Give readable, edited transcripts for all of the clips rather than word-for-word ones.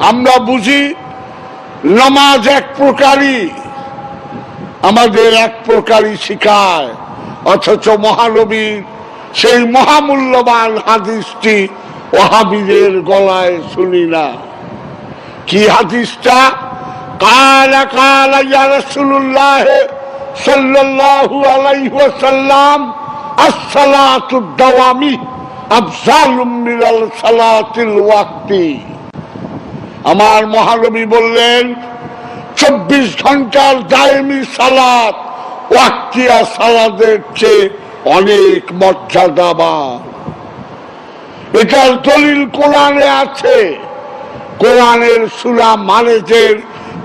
আমরা বুঝি নামাজ এক প্রকারই, আমাদের এক প্রকারই শিখায়, অথচ মহানবীর সেই মহামূল্যবান হাদিসটি ওয়াহাবীদের গলায় শুনি না। কি হাদিসটা? কালা কালা ইয়া রাসূলুল্লাহ সাল্লাল্লাহু আলাইহি ওয়াসাল্লাম আস-সালাতুদ দাওয়ামি আফজালুম মিনাল সালাতিল ওয়াক্তি। আমার মহানবী বললেন 24 ঘন্টার দায়েমি সালাত ওয়াক্তিয়া সালাতের চেয়ে অনেক মর্যাদাবান। এটার দলিল কোরআনে আছে। কোরআনের সূরা মারেজের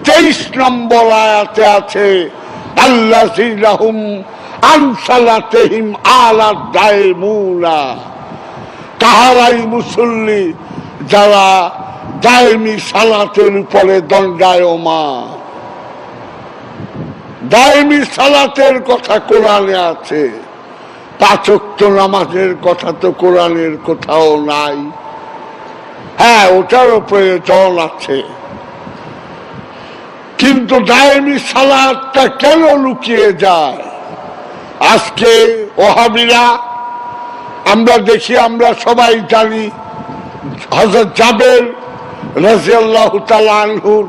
23 নম্বর আয়াতে আছে, আল্লাযীনা হুম আন সালাতিহিম আলা দায়মুনা, তাহারাই মুসল্লি যারা দায়েমি সালাতের উপরে দণ্ডায়মান। দায়েমি সালাতের কথা কোরআনে আছে, 5 ওয়াক্ত নামাজের কথা তো কোরআনের কোথাও নাই। হ্যাঁ, ওটারও প্রয়োজন আছে, কিন্তু দায়েমি সালাতটা কেন লুকিয়ে যায়? আজকে ওয়াহাবীরা, আমরা দেখি, আমরা সবাই জানি, হযরত জাবের রাদিয়াল্লাহু তাআলা আনহুর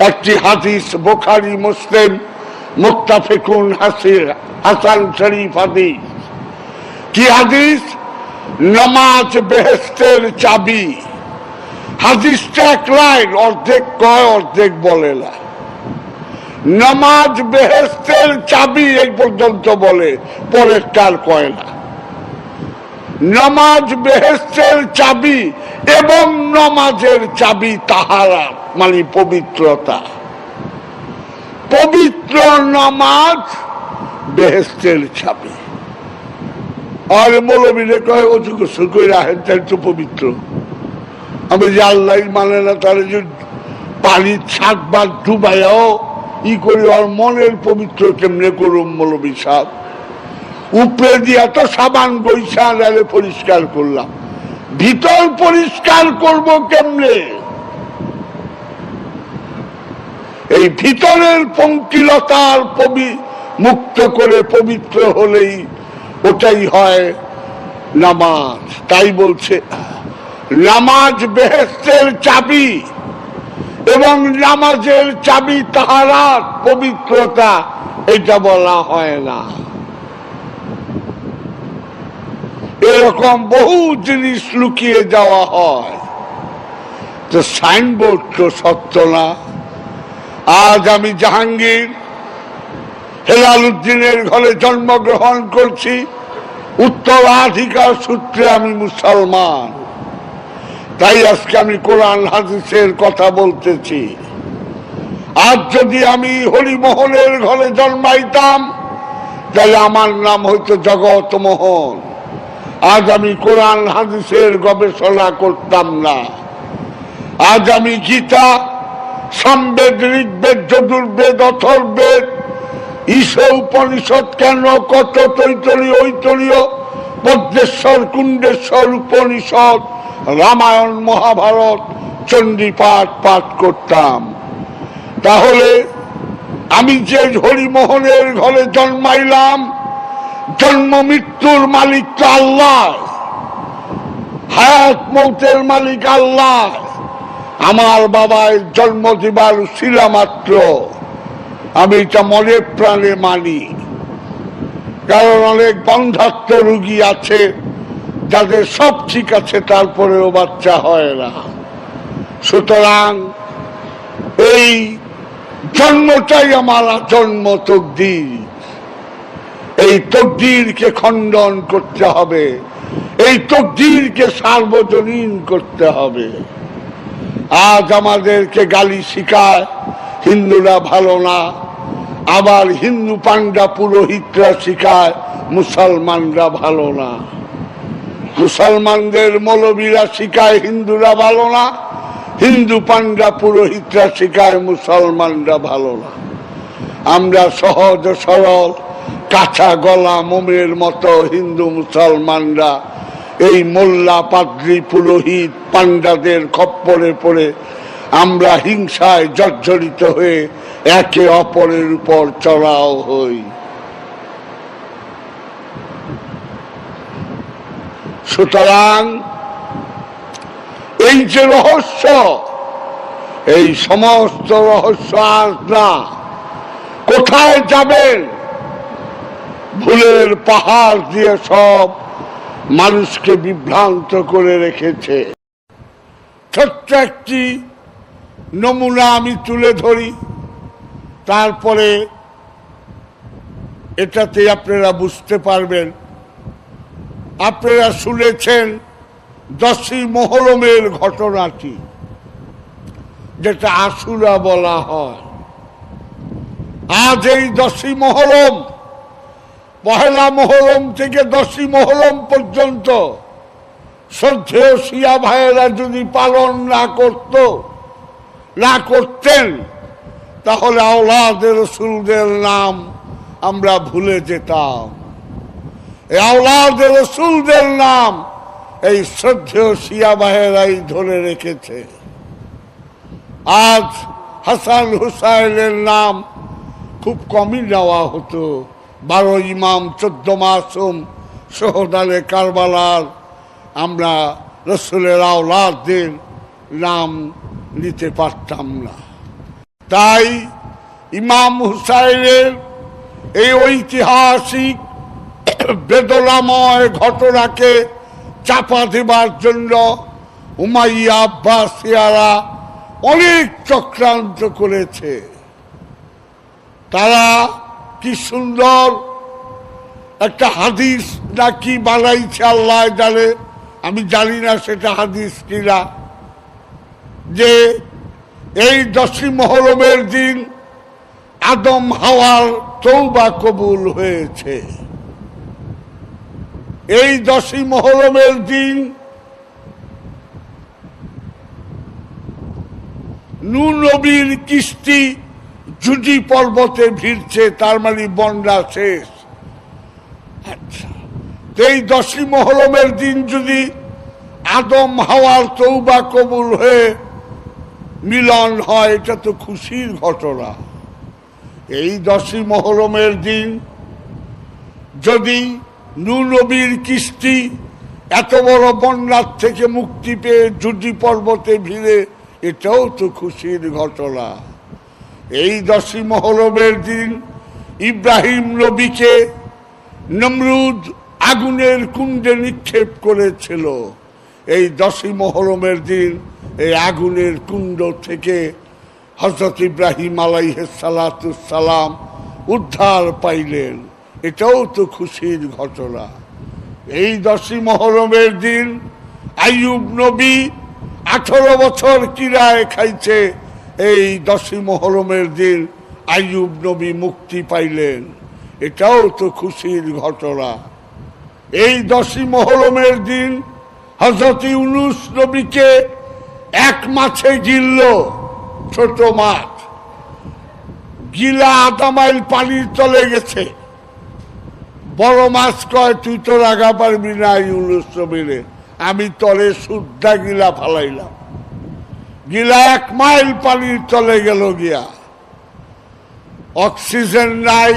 একটি হাদিস বুখারী মুসলিম মুত্তাফিকুন হাসান শরীফ হাদিস। কি হাদিস? নামাজ বেহেশতের চাবি। হাদিসটা এক লাইন, অর্ধেক কয় অর্ধেক বলে না। নামাজ বেহেশতের চাবি এই পর্যন্ত বলে, পরেরটার কয় না। নামাজ বেহেশতের চাবি এবং নামাজের চাবি তাহারা, মানে পবিত্রতা। পবিত্র নামাজ বেহেশতের চাবি। আর মৌলবীরে কয় অজু গোসল করে রাখেন, তাই তো পবিত্র। আমি যে আল্লাহ মানে না, তারা যে পানির 7 বার ডুবাইও ই করি, আর মনের পবিত্র কেমনে করুম মৌলবী সাহেব? উপরে দিয়া তো সাবান বৈশা ডালে পরিষ্কার করলাম, ভিতর পরিষ্কার করব কেমনে? এই ভিতরের পঙ্কিলতার মুক্ত করে পবিত্র হলেই ওটাই হয় নামাজ। তাই বলছে নামাজ বেহেশতের চাবি এবং নামাজের চাবি তাহারাত, পবিত্রতা, এটা বলা হয় না। এরকম বহু জিনিস লুকিয়ে যাওয়া হয়। তো সাইনবোর্ড তো সত্য না। আজ আমি জাহাঙ্গীর হেলাল উদ্দিনের ঘরে জন্মগ্রহণ করছি, উত্তরাধিকার সূত্রে আমি মুসলমান। তাই আজকে আমি কোরআন হাদিসের কথা বলতেছি। আজ যদি আমি হরিমোহনের ঘরে জন্মাইতাম, তাহলে আমার নাম হইতো জগৎ মোহন। আজ আমি কোরআন হাদিসের গবেষণা করতাম না। আজ আমি গীতা, সামবেদ, ঋগ্বেদ, যজুর্বেদ, অথর্ববেদ, ঈশ উপনিষদ, কেন কত তৈতরীয়, ঐতরীয়, পদ্মেশ্বর, কুণ্ডেশ্বর উপনিষদ, রামায়ণ, মহাভারত, চণ্ডীপাঠ পাঠ করতাম। তাহলে আমি যে হরিমোহনের ঘরে জন্মাইলাম, জন্ম মৃত্যুর মালিক তো আল্লাহ, হায়াত মৌতের মালিক আল্লাহ। আমার বাবার জন্ম দিবার শিলা মাত্র, আমি এটা মনে প্রাণে মানি। কারণ অনেক বন্ধাত্ম রোগী আছে যাদের সব ঠিক আছে, তারপরেও বাচ্চা হয় না। সুতরাং এই জন্মটাই আমার জন্ম তকদির। এই তকদিরকে খণ্ডন করতে হবে, এই তকদিরকে সার্বজনীন করতে হবে। আজ আমাদেরকে গালি শিখায় হিন্দুরা ভালো না, আবার হিন্দু পান্ডা পুরোহিতরা শিখায় মুসলমানরা ভালো না। মুসলমানদের মৌলবীরা শিখায় হিন্দুরা ভালো না, হিন্দু পান্ডা পুরোহিতরা শিখায় মুসলমানরা ভালো না। আমরা সহজ সরল কাঁচা গলা মোমের মতো হিন্দু মুসলমানরা এই মোল্লা, পাদ্রী, পুরোহিত, পান্ডাদের খপ্পরে পড়ে আমরা হিংসায় জর্জরিত হয়ে একে অপরের উপর চড়াও হই। সুতরাং এই যে রহস্য, এই সমস্ত রহস্য আজ না, কোথায় যাবেন? ভুলের পাহাড় দিয়ে সব মানুষকে বিভ্রান্ত করে রেখেছে। ছোট্ট একটি নমুনা আমি তুলে ধরি, তারপরে এটাতে আপনারা বুঝতে পারবেন। আপনারা শুনেছেন 10ই মুহররমের ঘটনাটি, যেটা আশুরা বলা হয়। আজ এই 10ই মুহররম, পহেলা মুহররম থেকে 10ই মুহররম পর্যন্ত শ্রদ্ধেয় শিয়া ভাইয়েরা যদি পালন না করতেন, তাহলে আওলাদে রসুলদের নাম আমরা ভুলে যেতাম। এই আওলাদে রসুলদের নাম এই শ্রদ্ধেয় শিয়া ভাইয়েরাই ধরে রেখেছে। আজ হাসান হুসাইনের নাম খুব কমই নেওয়া হতো। 12 ইমাম, 14 মাসুম, শহদায়ে কারবালার আমরা রসুলের আওলাদদের নাম নিতে পারতাম না। তাই ইমাম হুসাইনের এই ঐতিহাসিক বেদনাময় ঘটনাকে চাপা দেবার জন্য উমাইয়া আব্বাসিয়ারা অনেক চক্রান্ত করেছে। তারা কি সুন্দর একটা হাদিস নাকি বানাইছে, আল্লাহ জানে, আমি জানি না সেটা হাদিস কিনা, যে এই 10ই মুহররমের দিন আদম হাওয়ার তওবা কবুল হয়েছে। এই 10ই মুহররমের দিন নূহ নবীর কিস্তি জুজি পর্বতে ভিড়ছে, তার মানে বন্যা শেষ। আচ্ছা, এই 10ই মুহররমের দিন যদি আদম হাওয়ার তওবা কবুল হয়ে মিলন হয়, এটা তো খুশির ঘটনা। এই 10ই মুহররমের দিন যদি নূহ নবীর কিস্তি এত বড় বন্যার থেকে মুক্তি পেয়ে জুজি পর্বতে ভিড়ে, এটাও তো খুশির ঘটনা। এই 10ই মুহররমের দিন ইব্রাহিম নবীকে নমরুদ আগুনের কুণ্ডে নিক্ষেপ করেছিল। এই 10ই মুহররমের দিন এই আগুনের কুণ্ড থেকে হযরত ইব্রাহিম আলাইহিস সালাতুস সালাম উদ্ধার পাইলেন, এটাও তো খুশির ঘটনা। এই 10ই মুহররমের দিন আইয়ুব নবী 18 বছর কিরায় খাইছে, এই 10ই মুহররমের দিন আইয়ুব নবী মুক্তি পাইলেন, এটাও তো খুশির ঘটনা। এই 10ই মুহররমের দিন হযরত ইউনূস নবীকে এক মাছে গিলল, ছোট মাছ গিলা আধা মাইল পানির তলে গেছে। বড় মাছ কয়, তুই তো রাগা পারবি না ইউনূস নবীরে, আমি তলে শুদ্ধা গিলা ফালাইলাম। গিলা 1 মাইল পানির তলে গেল গিয়া। অক্সিজেন নাই,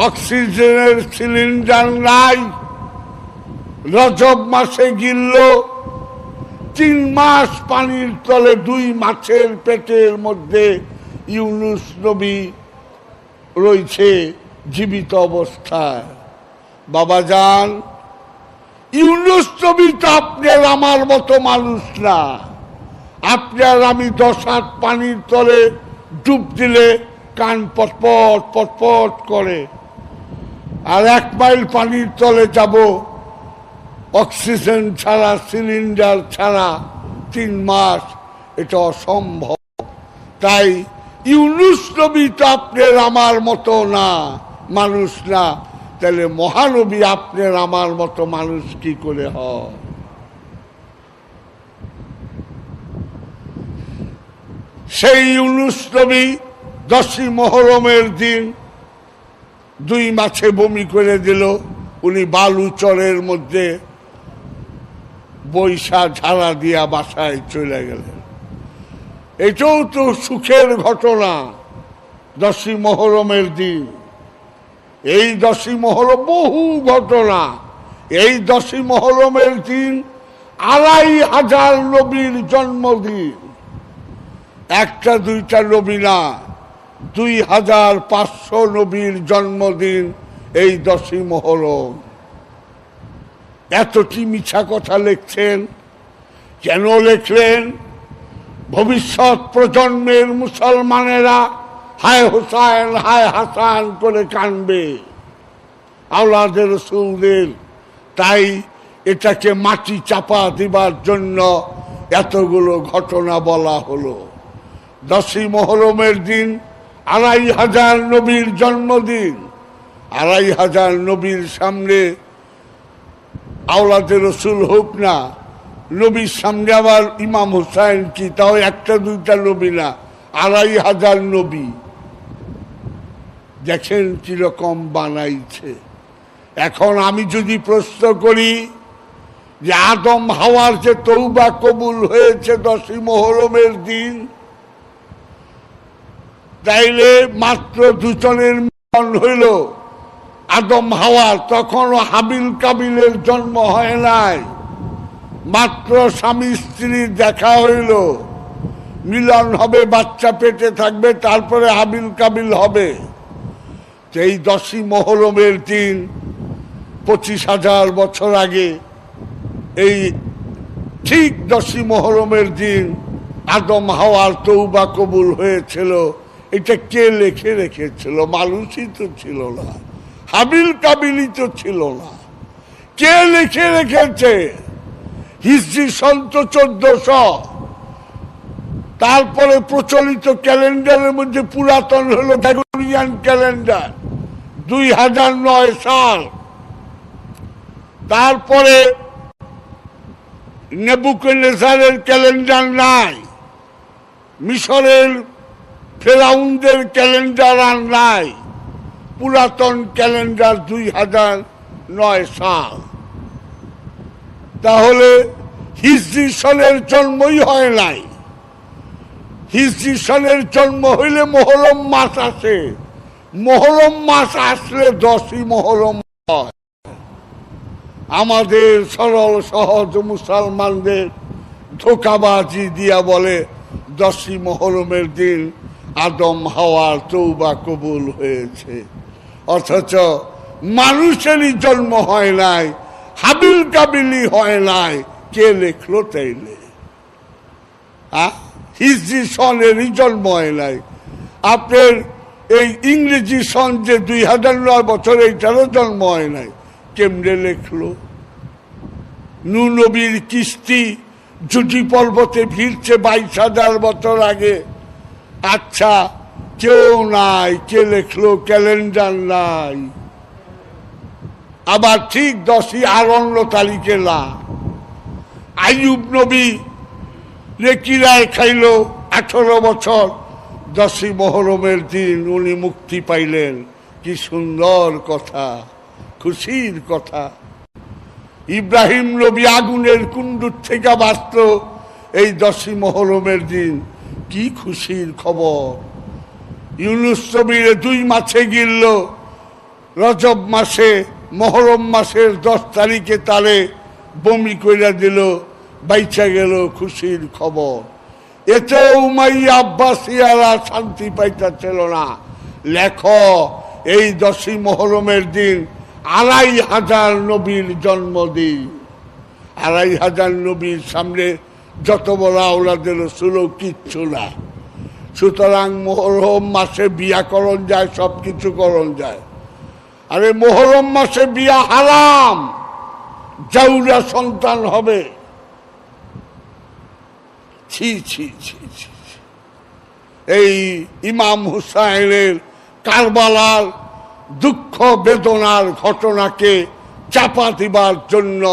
অক্সিজেনের সিলিন্ডার নাই। রজব মাসে গিলল, 3 মাস পানির তলে 2 মাছের পেটের মধ্যে ইউনূস নবী রয়েছে জীবিত অবস্থায়। বাবাজান, ইউনূস নবী তো আপনার আমার মতো মানুষ না। আপনার আমি 10 হাত পানির তলে ডুব দিলে কান পটপট পটপট করে, আর 1 মাইল পানির তলে যাব অক্সিজেন ছাড়া, সিলিন্ডার ছাড়া 3 মাস, এটা অসম্ভব। তাই ইউনূস নবী তো আপনার আমার মতো না, মানুষ না, তাহলে মহানবী আপনার আমার মতো মানুষ কি করে হয়? সেই ইউনূস নবী 10ই মুহররমের দিন 2 মাছে বমি করে দিল। উনি বালু চরের মধ্যে বৈশা ঝাড়া দিয়া বাসায় চলে গেলেন। এটাও তো সুখের ঘটনা। 10ই মুহররমের দিন, এই 10ই মুহররম বহু ঘটনা। এই 10ই মুহররমের দিন 2500 নবীর জন্মদিন। একটা দুইটা নবী না, 2500 নবীর জন্মদিন এই 10ই মুহররম। এতটি মিছা কথা লিখছেন কেন লিখলেন? ভবিষ্যৎ প্রজন্মের মুসলমানেরা হায় হোসাইন হায় হাসান করে কানবে আওলাদে রাসূলদের। তাই এটাকে মাটি চাপা দিবার জন্য এতগুলো ঘটনা বলা হলো। 10ই মুহররমের দিন 2500 নবীর জন্মদিন। 2500 নবীর সামনে আওলাদে রাসূল হোক না, নবীর সামনে আবার ইমাম হুসাইন কি, তাও একটা দুইটা নবী না, 2500 নবী। দেখেন কিরকম বানাইছে। এখন আমি যদি প্রশ্ন করি যে আদম হাওয়ার যে তওবা কবুল হয়েছে 10ই মুহররমের দিন, তাইলে মাত্র দুজনের মিলন হইল আদম হাওয়ার, তখনও হাবিল কাবিলের জন্ম হয় নাই। মাত্র স্বামী স্ত্রীর দেখা হইল, মিলন হবে, বাচ্চা পেটে থাকবে, তারপরে হাবিল কাবিল হবে। এই 10ই মুহররমের দিন 25,000 বছর আগে, এই ঠিক 10ই মুহররমের দিন আদম হাওয়ার তওবা কবুল হয়েছিল। এটা কে লিখে রেখেছিল? মানুষই তো ছিল না, হাবিল কাবিলই তো ছিল না। কে লিখে রেখেছে? হিজরি সন 1400। তারপরে প্রচলিত ক্যালেন্ডারের মধ্যে পুরাতন হলো গ্রেগরিয়ান ক্যালেন্ডার 2009 সাল। তারপরে নেবুকদনেজারের ক্যালেন্ডার নাই, মিশরের ফেরাউনদের ক্যালেন্ডার আর নাই, পুরাতন ক্যালেন্ডার 2009 সাল। তাহলে হিজরি সনের জন্মই হয় নাই। হিজরি সনের জন্ম হইলে মুহররম মাস আসে, মুহররম মাস আসলে 10ই মুহররম হয়। আমাদের সরল সহজ মুসলমানদের ধোঁকাবাজি দিয়া বলে 10ই মুহররমের দিন আদম হাওয়ার তওবা কবুল হয়েছে, অথচ মানুষেরই জন্ম হয় নাই, হাবিল কাবিলই হয় নাই। কে লিখলো তাইলে? হিজরি সনেরই জন্ম হয় নাই। আপনার এই ইংরেজি সন যে 2009 বছর, এইটারও জন্ম হয় নাই। কেমনে লিখলো? নূহ নবীর কিস্তি জুটি পর্বতে ভিড়ছে 22,000 বছর আগে। আচ্ছা, কেউ নাই, কে লিখলো? ক্যালেন্ডার নাই। আবার ঠিক 10ই আরণ্য তারিখে না, আইয়ুব নবী কিরায় খাইল 18 বছর, 10ই মুহররমের দিন উনি মুক্তি পাইলেন। কি সুন্দর কথা, খুশির কথা। ইব্রাহিম নবী আগুনের কুণ্ডুর থেকে বাঁচল এই 10ই মুহররমের দিন। কি খুশির খবর। ইউনুস নবীর 2 মাছে গিলল রজব মাসে, মুহররম মাসের 10 তারিখে তারে বমি কইরা দিল, বাইচা গেল। খুশির খবর। এতে উমাইয়া আব্বাসিয়ারা শান্তি পাইতেছিল না। লেখো, এই 10ই মুহররমের দিন 2500 নবীর জন্মদিন। 2500 নবীর সামনে যত বড় আওলাদে রাসূল কিচ্ছু না। সুতরাং মুহররম মাসে বিয়া করণ যায়, সব কিছু করণ যায়। আরে মুহররম মাসে বিয়া হারাম, জাউরা সন্তান হবে। ছি ছি ছি ছি। এই ইমাম হুসাইনের কারবালার দুঃখ বেদনার ঘটনাকে চাপা দিবার জন্য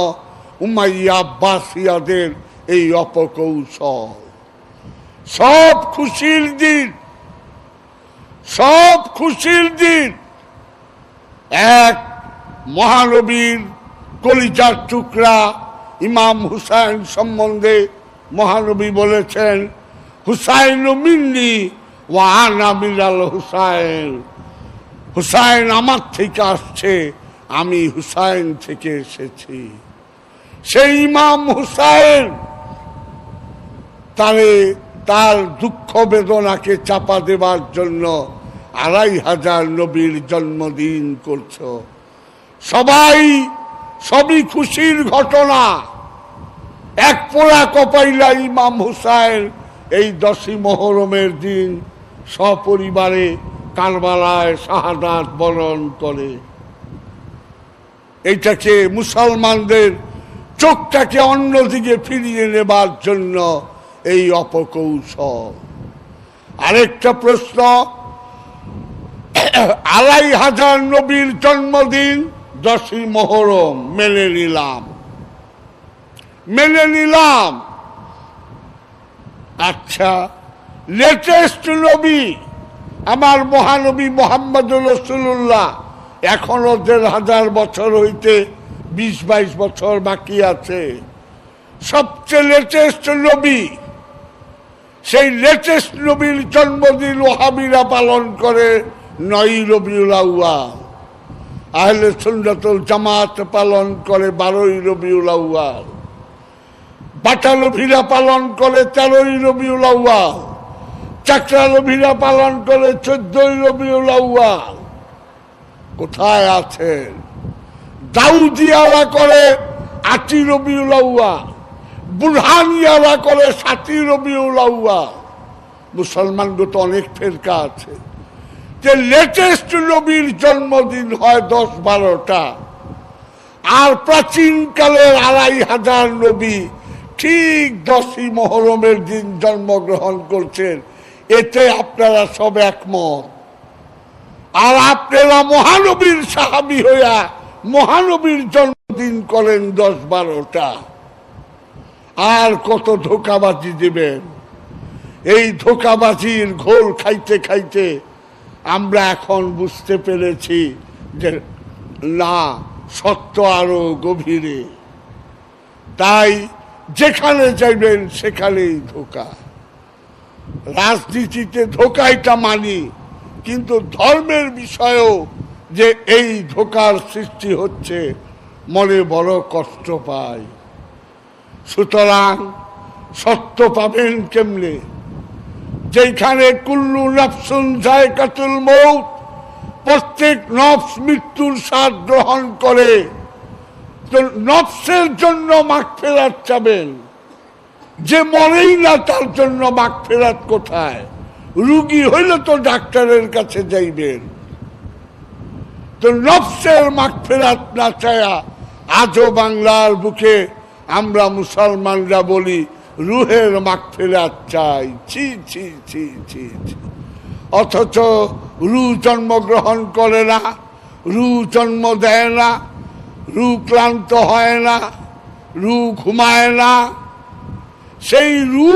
উমাইয়া আব্বাসিয়াদের এই অপকৌশল। সব খুশির দিন, সব খুশির দিন। এক মহানবীর কলিজার টুকরা ইমাম হুসাইন সম্বন্ধে মহানবী বলেছেন, হুসাইন মিন্নি ওয়া আনা মিনাল হুসাইন, হুসাইন আমার থেকে আসছে, আমি হুসাইন থেকে এসেছি। সেই ইমাম হুসাইন তার দুঃখ বেদনাকে চাপা দেবার জন্য ২৫০০ নবীর জন্মদিন করছ। সবই খুশির ঘটনা। এক পোড়া কপাইলা ইমাম হুসাইন এই ১০ই মুহররমের দিন সপরিবারে কারবালায় শাহাদাত বরণ করে। এইটাকে মুসলমানদের চোখটাকে অন্যদিকে ফিরিয়ে নেবার জন্য এই অপকৌশল। আরেকটা প্রশ্ন, ২৫০০ নবীর জন্মদিন ১০ই মুহররম মেনে নিলাম। আচ্ছা, লেটেস্ট নবী আমার মহানবী মুহাম্মদুর রাসূলুল্লাহ, এখনো ১৫০০ বছর হইতে ২০-২২ বছর বাকি আছে। সবচেয়ে লেটেস্ট নবী, সেই লেটেস্ট নবীর জন্মদিন ওয়াহাবিরা পালন করে ৯ই রবিউল আউয়াল, আহলে সুন্নাতুল জামাত পালন করে ১২ই রবিউল আউয়াল, বাটালভিরা পালন করে ১৩ই রবিউল আউয়াল, চাকরালভিরা পালন করে ১৪ই রবিউল আউয়াল। কোথায় আছেন? দাউদিয়ারা করে ৮ই রবিউল আউয়াল, বুরহানিয়ারা করে ৭ই রবিউল আউয়াল। মুসলমানদের তো অনেক ফেরকা আছে, যে লেটেস্ট নবীর জন্মদিন হয় ১০-১২টা, আর প্রাচীনকালের ২৫০০ নবী ঠিক ১০ই মুহররমের দিন জন্মগ্রহণ করছেন। এতে আপনারা সব একমত। আর আপনারা মহানবীর সাহাবী হইয়া মহানবীর জন্মদিন করেন ১০-১২টা। আর কত ধোঁকাবাজি দিবেন? এই ধোঁকাবাজির ঘোল খাইতে খাইতে আমরা এখন বুঝতে পেরেছি যে না, সত্য আরো গভীরে। তাই যেখানে যাইবেন সেখানেই ধোঁকা। রাজনীতিতে ধোঁকাইটা মানি, কিন্তু ধর্মের বিষয়েও যে এই ধোঁকার সৃষ্টি হচ্ছে, মনে বড় কষ্ট পায়। সুতরাং সত্য পাবেন কেমনে? যেখানে কুল্লু নাফসুন যায়কাতুল মউত, প্রত্যেক নফস মৃত্যুর স্বাদ গ্রহণ করে, তো নফসের জন্য মাগফিরাত চাবেন। যে মরেই না তার জন্য মাগফিরাত কোথায়? রুগী হইলে তো ডাক্তারের কাছে যাইবেন। তো নফসের মাগফিরাত না চায়া আজও বাংলার বুকে আমরা মুসলমানরা বলি রুহের মাগফিরাত চাই। ছি ছি ছি ছি ছি। অথচ রু জন্মগ্রহণ করে না, রু জন্ম দেয় না, রু ক্লান্ত হয় না, রু ঘুমায় না। সেই রু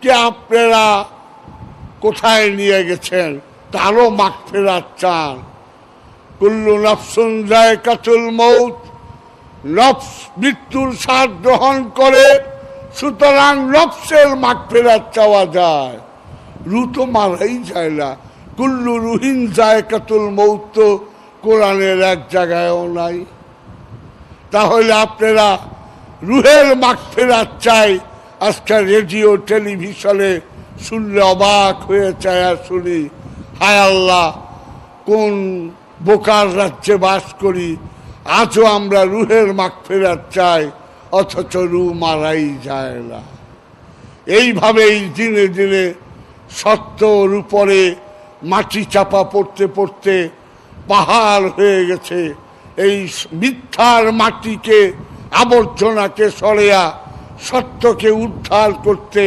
কে আপনারা কোথায় নিয়ে গেছেন? তারও মাগফিরাত চান। কুল্লু নাফসুন যায়কাতুল মউত, নফস মৃত্যুর স্বাদ গ্রহণ করে, সুতরাং নফসের মাগফিরাত চাওয়া যায়। রু তো মারাই যায় না। কুল্লু রুহিন যায়কাতুল মউত তো কোরআনের এক জায়গায়ও নাই। তাহলে আপনারা রুহের মাগফিরাত চাই। আজকে রেডিও টেলিভিশনে শুনলে অবাক হয়ে চায়া শুনি, হায় আল্লাহ, কোন বোকার রাজ্যে বাস করি, আজও আমরা রুহের মাগফিরাত চাই, অথচ রু মারাই যায় না। এইভাবেই দিনে দিনে সত্যর উপরে মাটি চাপা পড়তে পড়তে পাহাড় হয়ে গেছে। এই মিথ্যার মাটিকে, আবর্জনাকে সরেয়া সত্যকে উদ্ধার করতে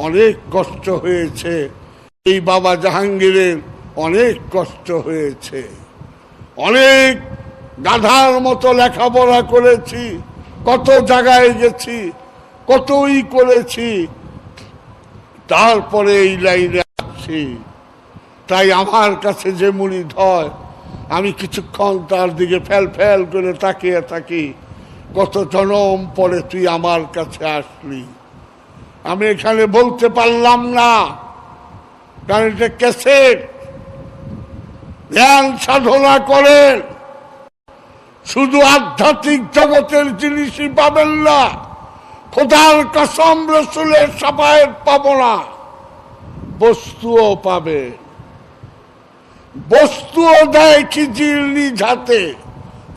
অনেক কষ্ট হয়েছে। এই বাবা জাহাঙ্গীরের অনেক কষ্ট হয়েছে। অনেক গাধার মতো লেখাপড়া করেছি, কত জায়গায় গেছি, কতই করেছি, তারপরে এই লাইনে আসছি। তাই আমার কাছে যে মুরিদ হয়, আমি কিছুক্ষণ তার দিকে ফেল ফেল করে তাকিয়ে থাকি, কত জনম পরে তুই আমার কাছে আসলি। আমি এখানে বলতে পারলাম না, কারণ এটা ক্যাসেট। ধ্যান সাধনা করেন, শুধু আধ্যাত্মিক জগতের জিনিসই পাবেন না, খোদার কসম রসুলের সাফায়েত পাবো না, বস্তুও পাবে। বস্তুও দেয় খিজির নিজ হাতে,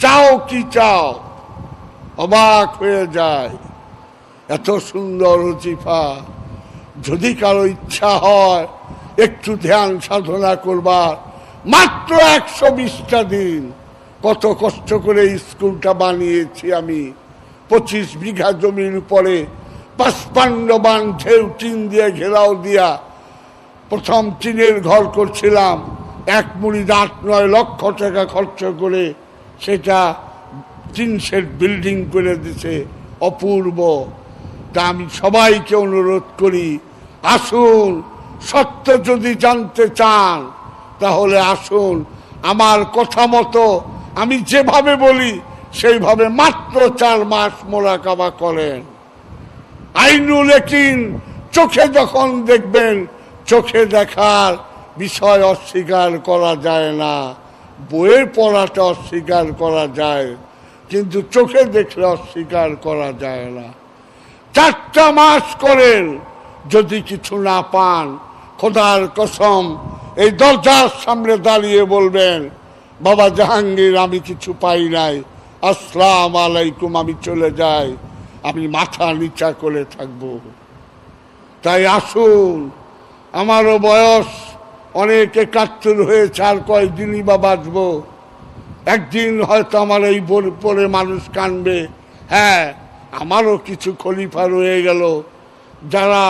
চাও কি চাও, অবাক হয়ে যায়। এত সুন্দর ওজিফা, যদি কারো ইচ্ছা হয় একটু ধ্যান সাধনা করবার, মাত্র 120টা দিন। কত কষ্ট করে স্কুলটা বানিয়েছি আমি, 25 বিঘা জমির উপরে 55 বান ঢেউ টিন দিয়ে ঘেরাও দিয়া প্রথম টিনের ঘর করছিলাম। 1 মুড়ি 8-9 লক্ষ টাকা খরচ করে সেটা 3 শেড বিল্ডিং করে দিছে, অপূর্ব। তা আমি সবাইকে অনুরোধ করি, আসুন, সত্য যদি জানতে চান তাহলে আসুন, আমার কথা মতো আমি যেভাবে বলি সেইভাবে মাত্র 4 মাস মোরাকাবা করেন। আইনুল ইয়াকিন, চোখে যখন দেখবেন, চোখে দেখার বিষয় অস্বীকার করা যায় না, বইয়ের পড়াটা অস্বীকার করা যায়, কিন্তু চোখে দেখলে অস্বীকার করা যায় না। 4টা মাস করেন, যদি কিছু না পান, খোদার কসম এই দরজার সামনে দাঁড়িয়ে বলবেন, বাবা জাহাঙ্গীর আমি কিছু পাই নাই, আসসালামু আলাইকুম, আমি চলে যাই, আমি মাথা নিচা করে থাকব। তাই আসুন, আমারও বয়স অনেক 71 হয়েছে, আর কয়েকদিনই বা বাঁচব। একদিন হয়তো আমার এই পরে মানুষ কানবে। হ্যাঁ, আমারও কিছু খলিফা রয়ে গেল, যারা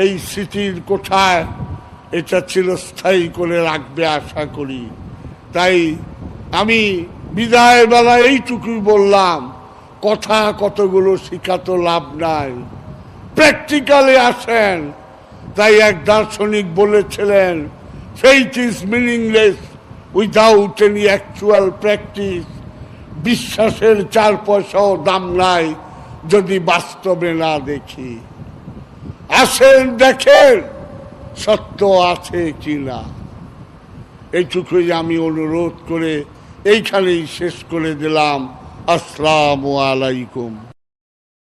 এই স্মৃতির কোঠায় এটা চিরস্থায়ী করে রাখবে আশা করি। তাই আমি বিদায় বেলা এইটুকুই বললাম, কথা কতগুলো শিখাতো লাভ নাই, প্র্যাকটিক্যালে আসেন। তাই এক দার্শনিক বলেছিলেন, faith is meaningless without any actual practice. বিশ্বাসের 4 পয়সাও দাম নাই যদি বাস্তবে না দেখি। আসেন, দেখেন সত্য আছে কিনা। এইটুকুই আমি অনুরোধ করে এইখানেই শেষ করে দিলাম। আসসালামু আলাইকুম।